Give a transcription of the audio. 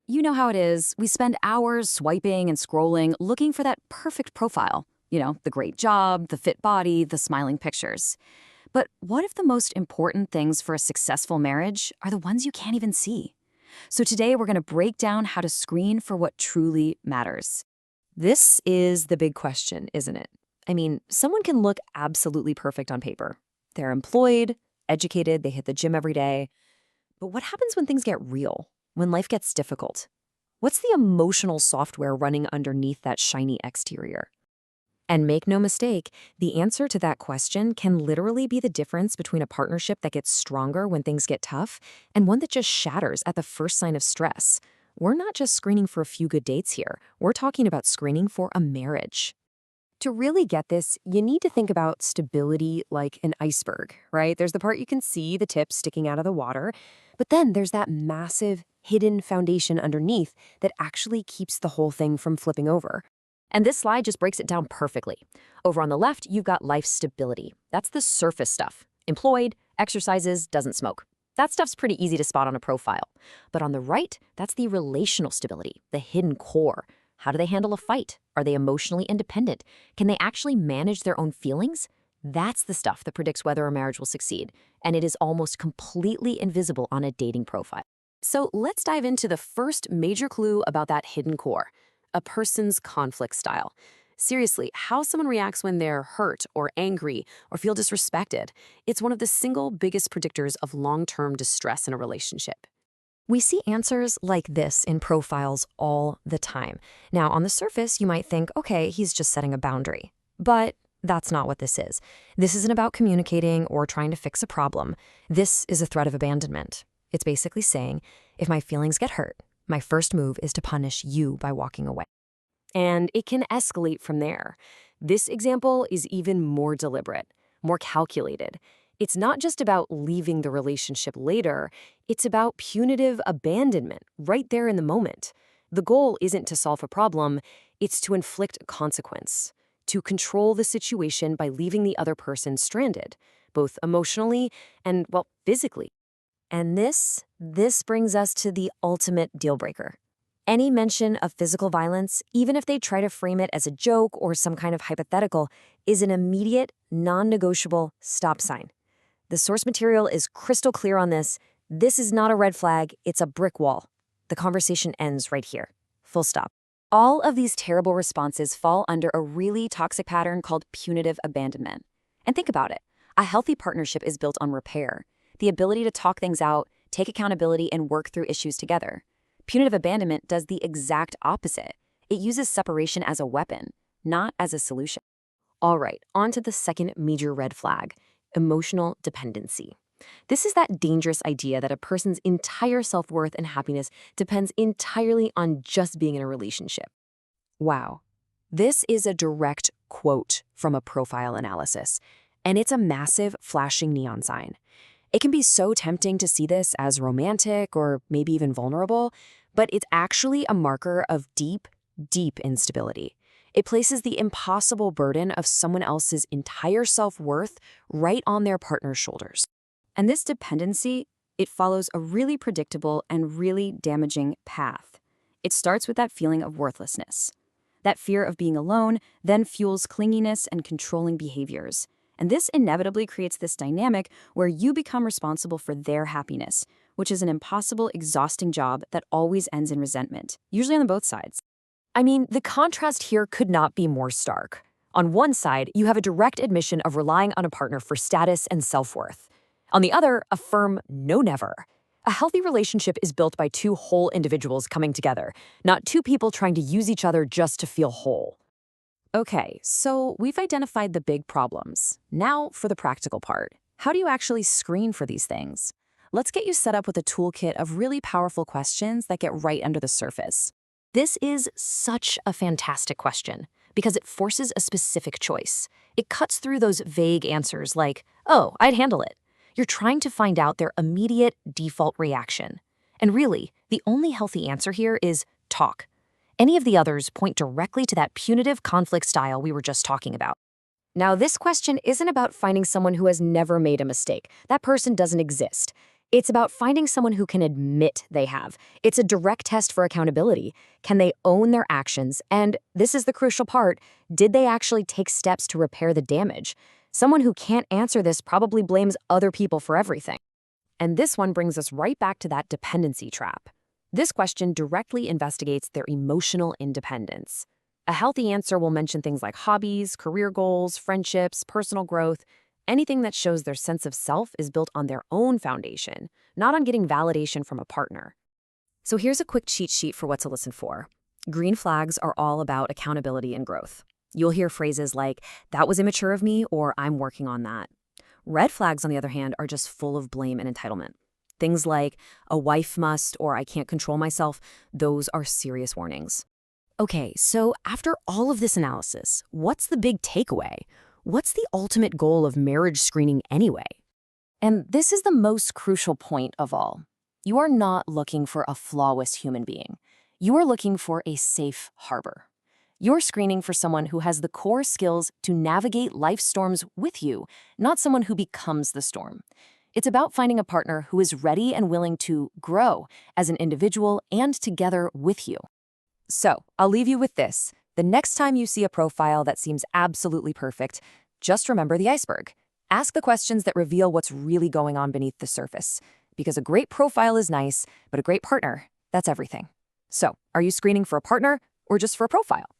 You know how it is. We spend hours swiping and scrolling looking for that perfect profile. The great job, the fit body, the smiling pictures. But what if the most important things for a successful marriage are the ones you can't even see? So today we're going to break down how to screen for what truly matters. This is the big question, isn't it? I mean, someone can look absolutely perfect on paper. They're employed, educated, they hit the gym every day. But what happens when things get real? When life gets difficult? What's the emotional software running underneath that shiny exterior? And make no mistake, the answer to that question can literally be the difference between a partnership that gets stronger when things get tough and one that just shatters at the first sign of stress. We're not just screening for a few good dates here. We're talking about screening for a marriage. To really get this, you need to think about stability like an iceberg, right? There's the part you can see, the tip sticking out of the water, but then there's that massive hidden foundation underneath that actually keeps the whole thing from flipping over. And this slide just breaks it down perfectly. Over on the left, you've got life stability. That's the surface stuff. Employed, exercises, doesn't smoke. That stuff's pretty easy to spot on a profile. But on the right, that's the relational stability, the hidden core. How do they handle a fight? Are they emotionally independent? Can they actually manage their own feelings? That's the stuff that predicts whether a marriage will succeed, and it is almost completely invisible on a dating profile. So let's dive into the first major clue about that hidden core, a person's conflict style. Seriously, how someone reacts when they're hurt or angry or feel disrespected, it's one of the single biggest predictors of long-term distress in a relationship. We see answers like this in profiles all the time. Now, on the surface, you might think, okay, he's just setting a boundary. But that's not what this is. This isn't about communicating or trying to fix a problem. This is a threat of abandonment. It's basically saying, if my feelings get hurt, my first move is to punish you by walking away. And it can escalate from there. This example is even more deliberate, more calculated. It's not just about leaving the relationship later, it's about punitive abandonment right there in the moment. The goal isn't to solve a problem, it's to inflict a consequence, to control the situation by leaving the other person stranded, both emotionally and, well, physically. And this brings us to the ultimate deal breaker. Any mention of physical violence, even if they try to frame it as a joke or some kind of hypothetical, is an immediate, non-negotiable stop sign. The source material is crystal clear on this. This is not a red flag, it's a brick wall. The conversation ends right here. Full stop. All of these terrible responses fall under a really toxic pattern called punitive abandonment. And think about it. A healthy partnership is built on repair, the ability to talk things out, take accountability, and work through issues together. Punitive abandonment does the exact opposite. It uses separation as a weapon, not as a solution. All right, on to the second major red flag, emotional dependency. This is that dangerous idea that a person's entire self-worth and happiness depends entirely on just being in a relationship. Wow. This is a direct quote from a profile analysis, and it's a massive flashing neon sign. It can be so tempting to see this as romantic or maybe even vulnerable, but it's actually a marker of deep, deep instability. It places the impossible burden of someone else's entire self-worth right on their partner's shoulders. And this dependency, it follows a really predictable and really damaging path. It starts with that feeling of worthlessness. That fear of being alone then fuels clinginess and controlling behaviors. And this inevitably creates this dynamic where you become responsible for their happiness, which is an impossible, exhausting job that always ends in resentment, usually on both sides. I mean, the contrast here could not be more stark. On one side, you have a direct admission of relying on a partner for status and self-worth. On the other, a firm no never. A healthy relationship is built by two whole individuals coming together, not two people trying to use each other just to feel whole. Okay, so we've identified the big problems. Now for the practical part. How do you actually screen for these things? Let's get you set up with a toolkit of really powerful questions that get right under the surface. This is such a fantastic question because it forces a specific choice. It cuts through those vague answers like, oh, I'd handle it. You're trying to find out their immediate default reaction. And really, the only healthy answer here is talk. Any of the others point directly to that punitive conflict style we were just talking about. Now, this question isn't about finding someone who has never made a mistake. That person doesn't exist. It's about finding someone who can admit they have. It's a direct test for accountability. Can they own their actions? And this is the crucial part, did they actually take steps to repair the damage? Someone who can't answer this probably blames other people for everything. And this one brings us right back to that dependency trap. This question directly investigates their emotional independence. A healthy answer will mention things like hobbies, career goals, friendships, personal growth, anything that shows their sense of self is built on their own foundation, not on getting validation from a partner. So here's a quick cheat sheet for what to listen for. Green flags are all about accountability and growth. You'll hear phrases like, that was immature of me, or I'm working on that. Red flags, on the other hand, are just full of blame and entitlement. Things like, a wife must, or I can't control myself, those are serious warnings. Okay, so after all of this analysis, what's the big takeaway? What's the ultimate goal of marriage screening anyway? And this is the most crucial point of all. You are not looking for a flawless human being. You are looking for a safe harbor. You're screening for someone who has the core skills to navigate life's storms with you, not someone who becomes the storm. It's about finding a partner who is ready and willing to grow as an individual and together with you. So, I'll leave you with this. The next time you see a profile that seems absolutely perfect, just remember the iceberg. Ask the questions that reveal what's really going on beneath the surface. Because a great profile is nice, but a great partner, that's everything. So, are you screening for a partner or just for a profile?